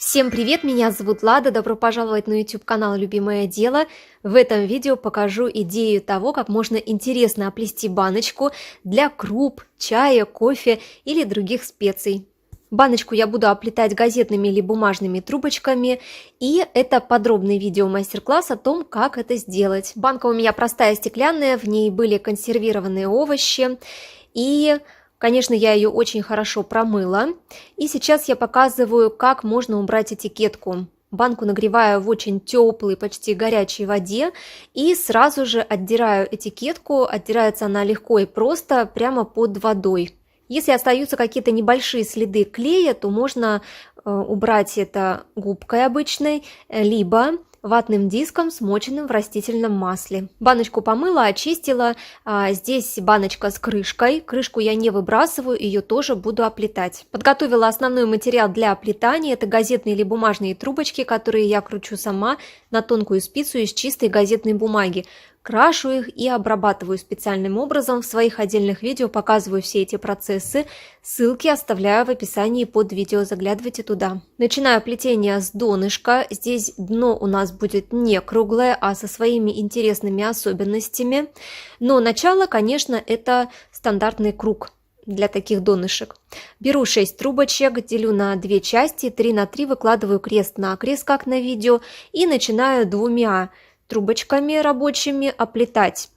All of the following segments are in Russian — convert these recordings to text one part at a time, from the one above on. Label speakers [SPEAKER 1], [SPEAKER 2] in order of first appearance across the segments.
[SPEAKER 1] Всем привет, меня зовут Лада, добро пожаловать на YouTube канал «Любимое дело». В этом видео покажу идею того, как можно интересно оплести баночку для круп, чая, кофе или других специй. Баночку я буду оплетать газетными или бумажными трубочками, и это подробный видео-мастер-класс о том, как это сделать. Банка у меня простая стеклянная, в ней были консервированные овощи, и конечно, я ее очень хорошо промыла, и сейчас я показываю, как можно убрать этикетку. Банку нагреваю в очень теплой, почти горячей воде и сразу же отдираю этикетку. Отдирается она легко и просто, прямо под водой. Если остаются какие-то небольшие следы клея, то можно убрать это губкой обычной, либо ватным диском, смоченным в растительном масле. Баночку помыла, очистила. Здесь баночка с крышкой. Крышку я не выбрасываю, ее тоже буду оплетать. Подготовила основной материал для оплетания. Это газетные или бумажные трубочки, которые я кручу сама на тонкую спицу из чистой газетной бумаги. Крашу их и обрабатываю специальным образом. В своих отдельных видео показываю все эти процессы. Ссылки оставляю в описании под видео, заглядывайте туда. Начинаю плетение с донышка. Здесь дно у нас будет не круглое, а со своими интересными особенностями. Но начало, конечно, это стандартный круг для таких донышек. Беру 6 трубочек, делю на 2 части, 3 на 3 выкладываю крест-накрест, как на видео, и начинаю двумя трубочками рабочими оплетать.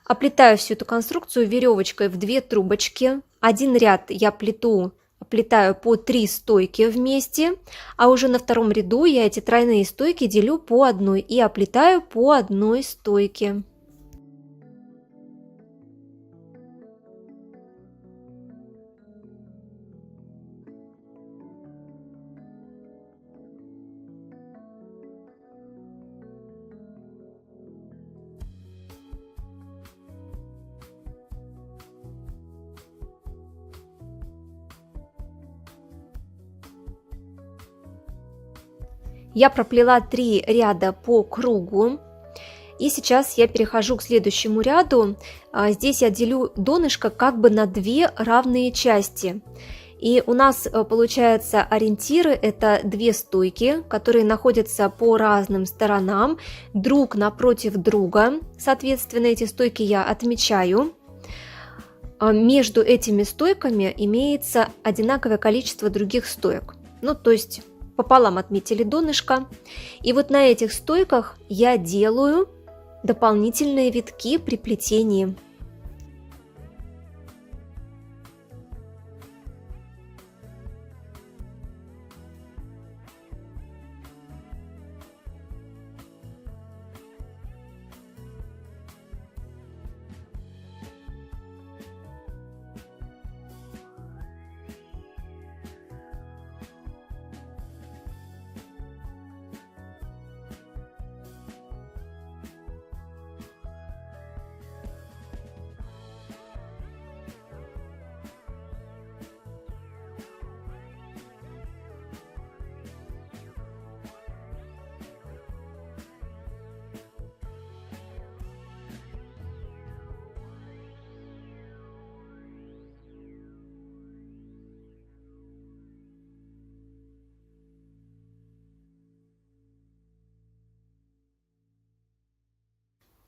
[SPEAKER 1] Оплетаю всю эту конструкцию веревочкой в 2 трубочки. Один ряд я оплетаю по 3 стойки вместе, а уже на втором ряду я эти тройные стойки делю по одной и оплетаю по одной стойке. Я проплела 3 ряда по кругу, и сейчас я перехожу к следующему ряду. Здесь я делю донышко как бы на 2 равные части. И у нас получается ориентиры, это 2 стойки, которые находятся по разным сторонам, друг напротив друга. Соответственно, эти стойки я отмечаю. Между этими стойками имеется одинаковое количество других стоек. Ну, то есть пополам отметили донышко. И вот на этих стойках я делаю дополнительные витки при плетении.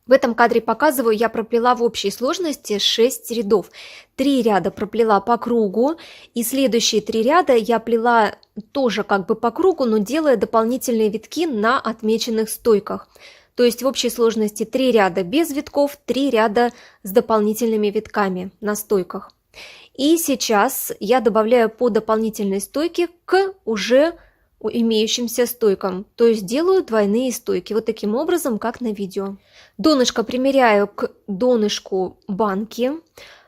[SPEAKER 1] В этом кадре показываю, я проплела в общей сложности 6 рядов. 3 ряда проплела по кругу, и следующие 3 ряда я плела тоже как бы по кругу, но делая дополнительные витки на отмеченных стойках. То есть в общей сложности 3 ряда без витков, 3 ряда с дополнительными витками на стойках. И сейчас я добавляю по дополнительной стойке к уже имеющимся стойкам, то есть делаю двойные стойки, вот таким образом, как на видео. Донышко примеряю к донышку банки,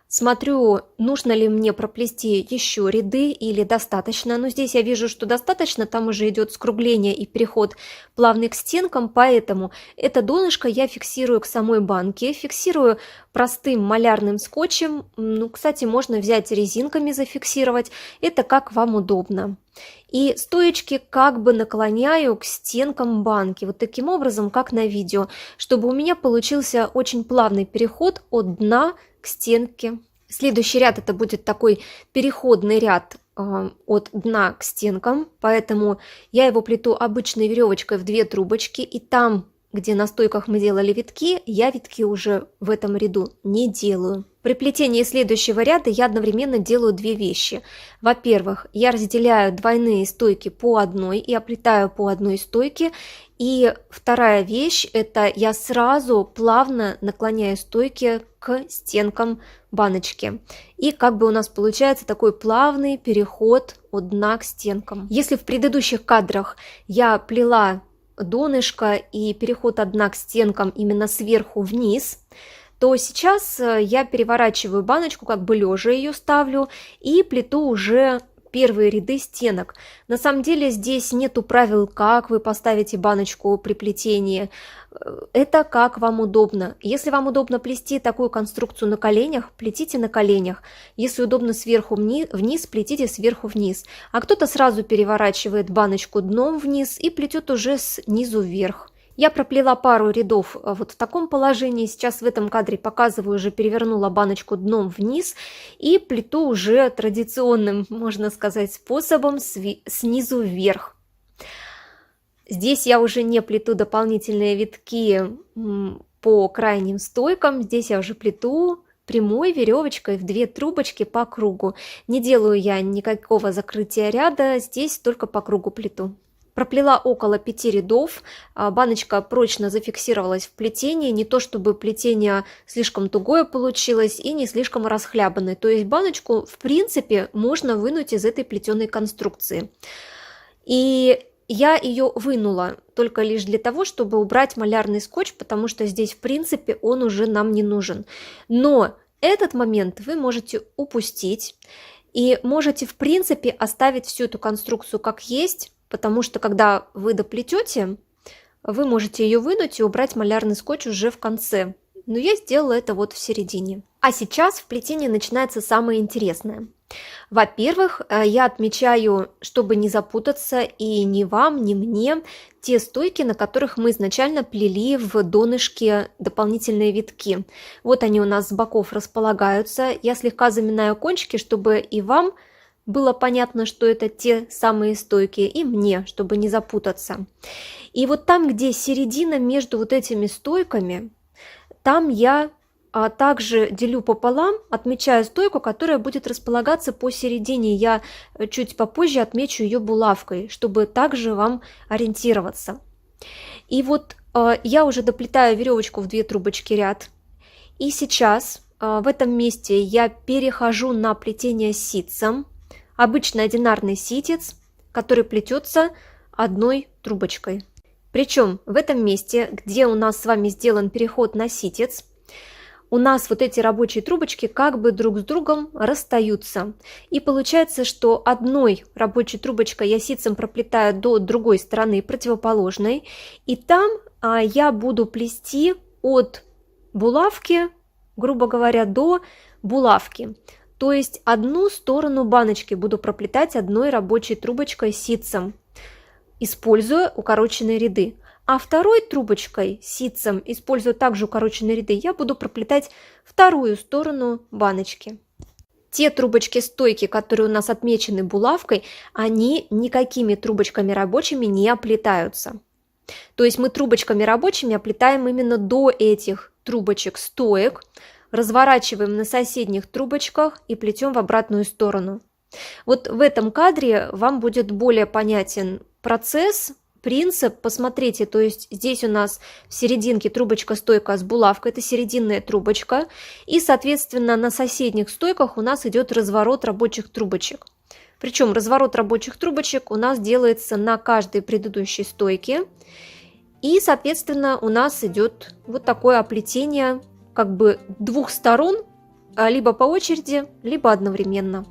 [SPEAKER 1] смотрю, нужно ли мне проплести еще ряды или достаточно. Но здесь я вижу, что достаточно, там уже идет скругление и переход плавный к стенкам, поэтому это донышко я фиксирую к самой банке, фиксирую простым малярным скотчем. Ну, кстати, можно взять резинками зафиксировать, это как вам удобно. И стоечки как бы наклоняю к стенкам банки, вот таким образом, как на видео, чтобы у меня получился очень плавный переход от дна к стенке. Следующий ряд это будет такой переходный ряд от дна к стенкам, поэтому я его плету обычной веревочкой в 2 трубочки, и там, где на стойках мы делали витки, я витки уже в этом ряду не делаю. При плетении следующего ряда я одновременно делаю 2 вещи. Во-первых, я разделяю двойные стойки по одной и оплетаю по одной стойке. И вторая вещь – это я сразу плавно наклоняю стойки к стенкам баночки. И как бы у нас получается такой плавный переход от дна к стенкам. Если в предыдущих кадрах я плела донышко и переход от дна к стенкам именно сверху вниз, то сейчас я переворачиваю баночку, как бы лежа ее ставлю, и плету уже первые ряды стенок. На самом деле здесь нету правил, как вы поставите баночку при плетении. Это как вам удобно. Если вам удобно плести такую конструкцию на коленях, плетите на коленях. Если удобно сверху вниз, плетите сверху вниз. А кто-то сразу переворачивает баночку дном вниз и плетет уже снизу вверх. Я проплела пару рядов вот в таком положении. Сейчас в этом кадре показываю, уже перевернула баночку дном вниз и плету уже традиционным, можно сказать, способом снизу вверх. Здесь я уже не плету дополнительные витки по крайним стойкам. Здесь я уже плету прямой веревочкой в 2 трубочки по кругу. Не делаю я никакого закрытия ряда, здесь только по кругу плету. Проплела около 5 рядов, баночка прочно зафиксировалась в плетении, не то чтобы плетение слишком тугое получилось и не слишком расхлябанное, то есть баночку в принципе можно вынуть из этой плетеной конструкции. И я ее вынула только лишь для того, чтобы убрать малярный скотч, потому что здесь в принципе он уже нам не нужен. Но этот момент вы можете упустить и можете в принципе оставить всю эту конструкцию как есть, потому что когда вы доплетете, вы можете ее вынуть и убрать малярный скотч уже в конце. Но я сделала это вот в середине. А сейчас в плетении начинается самое интересное. Во-первых, я отмечаю, чтобы не запутаться и ни вам, ни мне, те стойки, на которых мы изначально плели в донышке дополнительные витки. Вот они у нас с боков располагаются. Я слегка заминаю кончики, чтобы и вам было понятно, что это те самые стойки, и мне, чтобы не запутаться. И вот там, где середина между вот этими стойками, там я также делю пополам, отмечаю стойку, которая будет располагаться посередине. Я чуть попозже отмечу ее булавкой, чтобы также вам ориентироваться. И вот я уже доплетаю веревочку в 2 трубочки ряд. И сейчас в этом месте я перехожу на плетение ситцем. Обычный одинарный ситец, который плетется одной трубочкой. Причем в этом месте, где у нас с вами сделан переход на ситец, у нас вот эти рабочие трубочки как бы друг с другом расстаются. И получается, что одной рабочей трубочкой я ситцем проплетаю до другой стороны противоположной. И там я буду плести от булавки, грубо говоря, до булавки. То есть одну сторону баночки буду проплетать одной рабочей трубочкой ситцем, используя укороченные ряды. А второй трубочкой ситцем, используя также укороченные ряды, я буду проплетать вторую сторону баночки. Те трубочки-стойки, которые у нас отмечены булавкой, они никакими трубочками рабочими не оплетаются. То есть мы трубочками рабочими оплетаем именно до этих трубочек-стоек, разворачиваем на соседних трубочках и плетем в обратную сторону. Вот в этом кадре вам будет более понятен процесс, принцип. Посмотрите, то есть здесь у нас в серединке трубочка-стойка с булавкой, это серединная трубочка, и соответственно на соседних стойках у нас идет разворот рабочих трубочек. Причем разворот рабочих трубочек у нас делается на каждой предыдущей стойке, и соответственно у нас идет вот такое оплетение как бы 2 сторон, либо по очереди, либо одновременно.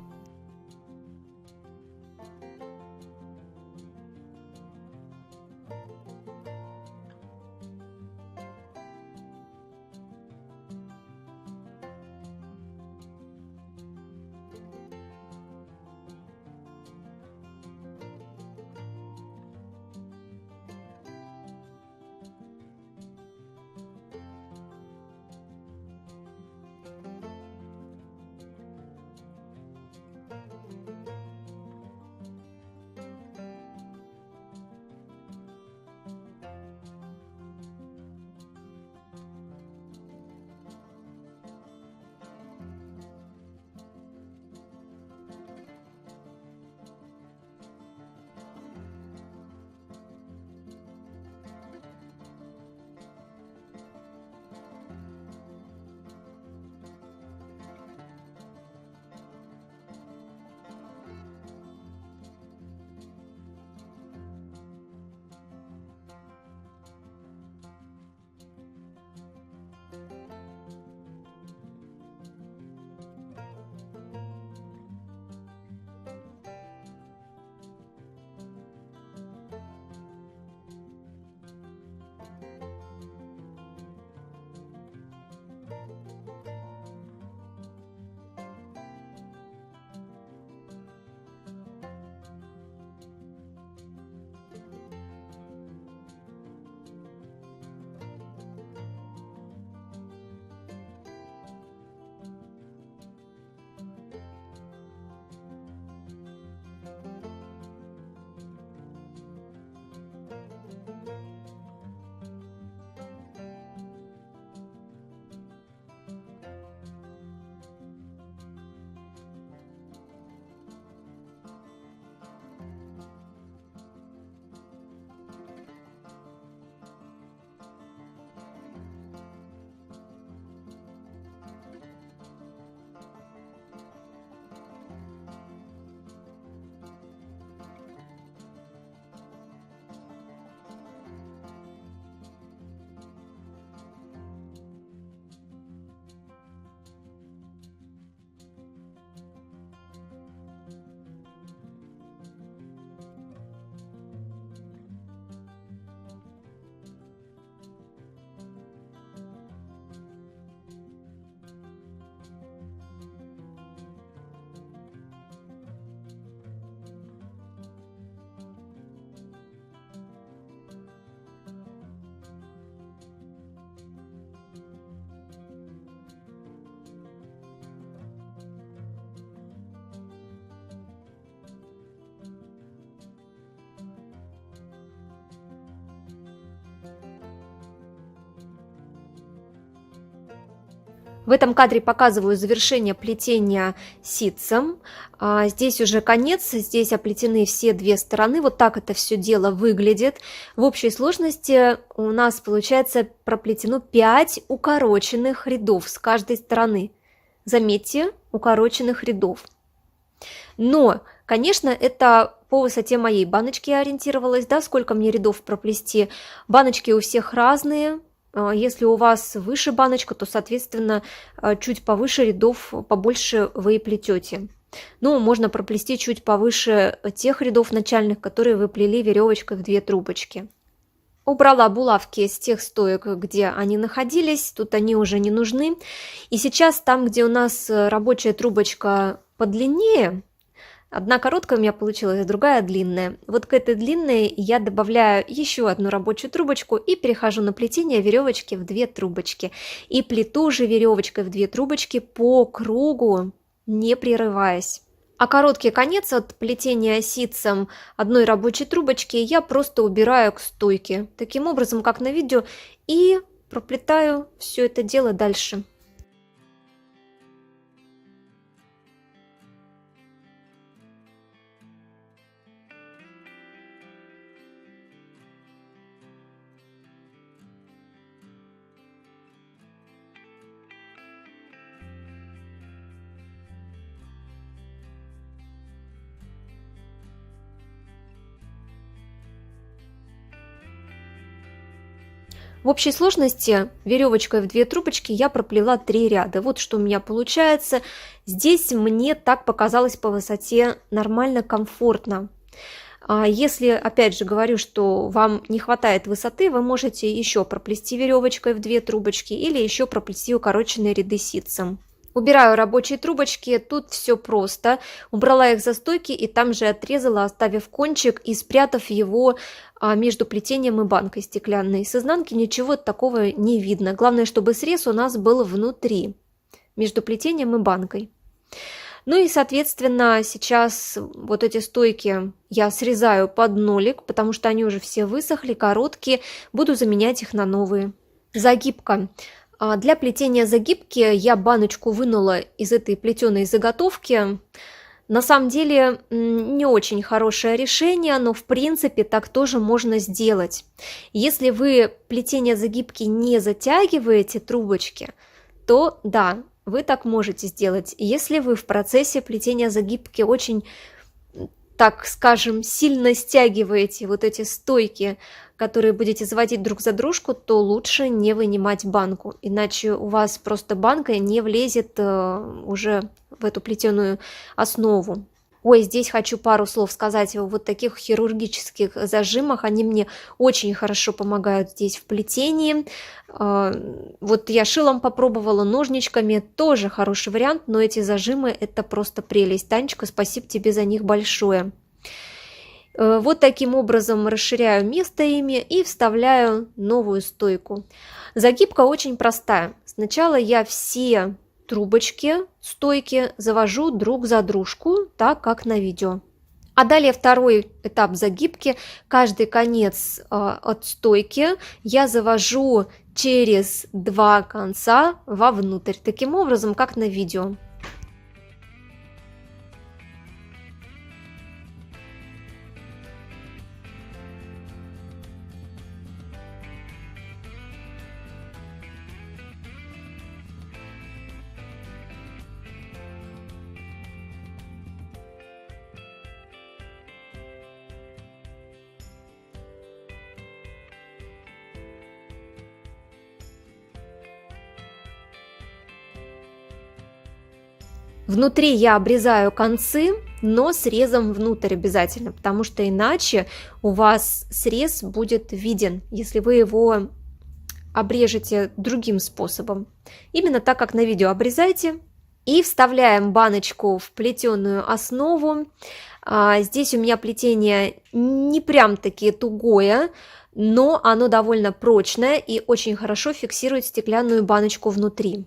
[SPEAKER 1] В этом кадре показываю завершение плетения ситцем. Здесь уже конец, здесь оплетены все две стороны. Вот так это все дело выглядит. В общей сложности у нас получается проплетено 5 укороченных рядов с каждой стороны. Заметьте, укороченных рядов. Но, конечно, это по высоте моей баночки я ориентировалась, да, сколько мне рядов проплести. Баночки у всех разные. Если у вас выше баночка, то, соответственно, чуть повыше рядов, побольше вы и плетете. Ну, можно проплести чуть повыше тех рядов начальных, которые вы плели веревочкой в 2 трубочки. Убрала булавки с тех стоек, где они находились, тут они уже не нужны. И сейчас там, где у нас рабочая трубочка подлиннее, одна короткая у меня получилась, другая длинная. Вот к этой длинной я добавляю еще одну рабочую трубочку и перехожу на плетение веревочки в 2 трубочки. И плету уже веревочкой в 2 трубочки по кругу, не прерываясь. А короткий конец от плетения ситцем одной рабочей трубочки я просто убираю к стойке. Таким образом, как на видео, и проплетаю все это дело дальше. В общей сложности веревочкой в 2 трубочки я проплела 3 ряда. Вот что у меня получается. Здесь мне так показалось по высоте нормально, комфортно. Если, опять же, говорю, что вам не хватает высоты, вы можете еще проплести веревочкой в 2 трубочки или еще проплести укороченные ряды ситцем. Убираю рабочие трубочки, тут все просто. Убрала их за стойки и там же отрезала, оставив кончик и спрятав его между плетением и банкой стеклянной. С изнанки ничего такого не видно. Главное, чтобы срез у нас был внутри, между плетением и банкой. Ну и, соответственно, сейчас вот эти стойки я срезаю под нолик, потому что они уже все высохли, короткие. Буду заменять их на новые. Загибка. Для плетения загибки я баночку вынула из этой плетеной заготовки. На самом деле не очень хорошее решение, но в принципе так тоже можно сделать. Если вы плетение загибки не затягиваете трубочки, то да, вы так можете сделать. Если вы в процессе плетения загибки очень, так скажем, сильно стягиваете вот эти стойки, которые будете заводить друг за дружку, то лучше не вынимать банку, иначе у вас просто банка не влезет уже в эту плетеную основу. Ой, здесь хочу пару слов сказать о вот таких хирургических зажимах. Они мне очень хорошо помогают здесь в плетении. Вот я шилом попробовала, ножничками, тоже хороший вариант, но эти зажимы это просто прелесть. Танечка, спасибо тебе за них большое. Вот таким образом расширяю место ими и вставляю новую стойку. Загибка очень простая. Сначала я все трубочки стойки завожу друг за дружку, так как на видео. А далее второй этап загибки. Каждый конец от стойки я завожу через 2 конца вовнутрь, таким образом, как на видео. Внутри я обрезаю концы, но срезом внутрь обязательно, потому что иначе у вас срез будет виден, если вы его обрежете другим способом. Именно так, как на видео, обрезайте. И вставляем баночку в плетеную основу. Здесь у меня плетение не прям таки тугое, но оно довольно прочное и очень хорошо фиксирует стеклянную баночку внутри.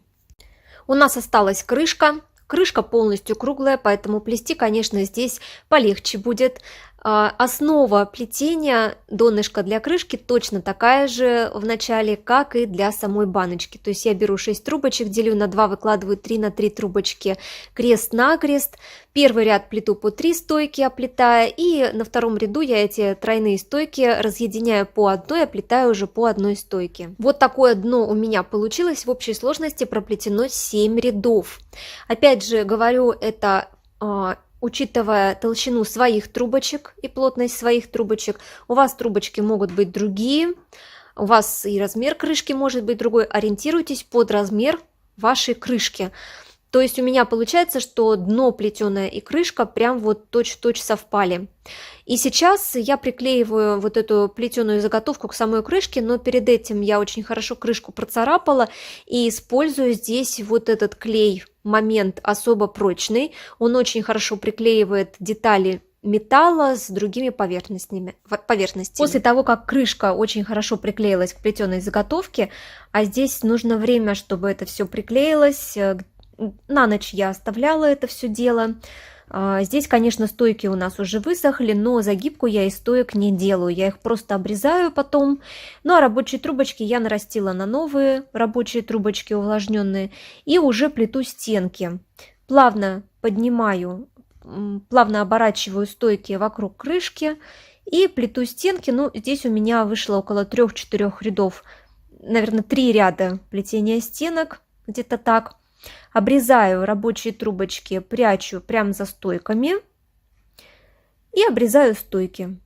[SPEAKER 1] У нас осталась крышка. Крышка полностью круглая, поэтому плести, конечно, здесь полегче будет. Основа плетения донышка для крышки точно такая же в начале, как и для самой баночки. То есть я беру 6 трубочек, делю на 2, выкладываю 3 на 3 трубочки крест-накрест. Первый ряд плету по 3 стойки, оплетая, и на втором ряду я эти тройные стойки разъединяю по одной, оплетаю уже по одной стойке. Вот такое дно у меня получилось. В общей сложности проплетено 7 рядов. Опять же говорю, это учитывая толщину своих трубочек и плотность своих трубочек. У вас трубочки могут быть другие, у вас и размер крышки может быть другой. Ориентируйтесь под размер вашей крышки. То есть у меня получается, что дно плетеное и крышка прям вот точь-в-точь совпали. И сейчас я приклеиваю вот эту плетеную заготовку к самой крышке, но перед этим я очень хорошо крышку процарапала и использую здесь вот этот клей «Момент» особо прочный. Он очень хорошо приклеивает детали металла с другими поверхностями. После того, как крышка очень хорошо приклеилась к плетеной заготовке, а здесь нужно время, чтобы это все приклеилось. На ночь я оставляла это все дело. Здесь, конечно, стойки у нас уже высохли, но загибку я из стоек не делаю. Я их просто обрезаю потом. Ну а рабочие трубочки я нарастила на новые рабочие трубочки увлажненные и уже плету стенки. Плавно поднимаю, плавно оборачиваю стойки вокруг крышки и плету стенки. Ну, здесь у меня вышло около 3-4 рядов, наверное, 3 ряда плетения стенок, где-то так. Обрезаю рабочие трубочки, прячу прямо за стойками и обрезаю стойки.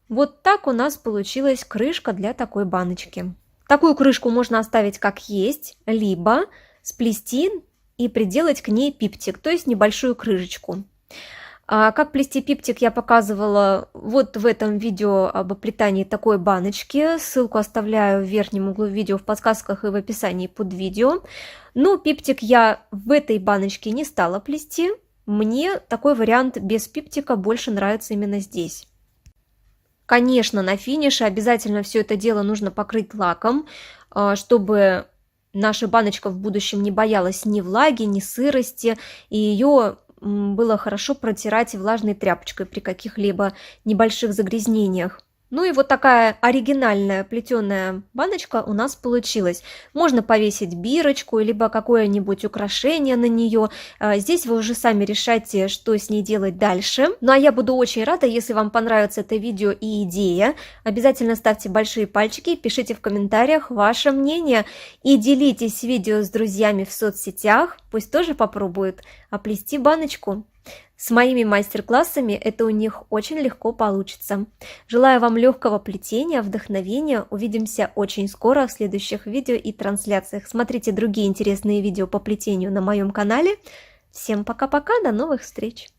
[SPEAKER 1] Вот так у нас получилась крышка для такой баночки. Такую крышку можно оставить как есть, либо сплести и приделать к ней пиптик, то есть небольшую крышечку. Как плести пиптик я показывала вот в этом видео об оплетании такой баночки. Ссылку оставляю в верхнем углу видео, в подсказках и в описании под видео. Но пиптик я в этой баночке не стала плести. Мне такой вариант без пиптика больше нравится именно здесь. Конечно, на финише обязательно все это дело нужно покрыть лаком, чтобы наша баночка в будущем не боялась ни влаги, ни сырости, и ее было хорошо протирать влажной тряпочкой при каких-либо небольших загрязнениях. Ну и вот такая оригинальная плетеная баночка у нас получилась. Можно повесить бирочку, либо какое-нибудь украшение на нее. Здесь вы уже сами решайте, что с ней делать дальше. Ну а я буду очень рада, если вам понравится это видео и идея. Обязательно ставьте большие пальчики, пишите в комментариях ваше мнение и делитесь видео с друзьями в соцсетях. Пусть тоже попробуют оплести баночку. С моими мастер-классами это у них очень легко получится. Желаю вам легкого плетения, вдохновения. Увидимся очень скоро в следующих видео и трансляциях. Смотрите другие интересные видео по плетению на моем канале. Всем пока-пока, до новых встреч!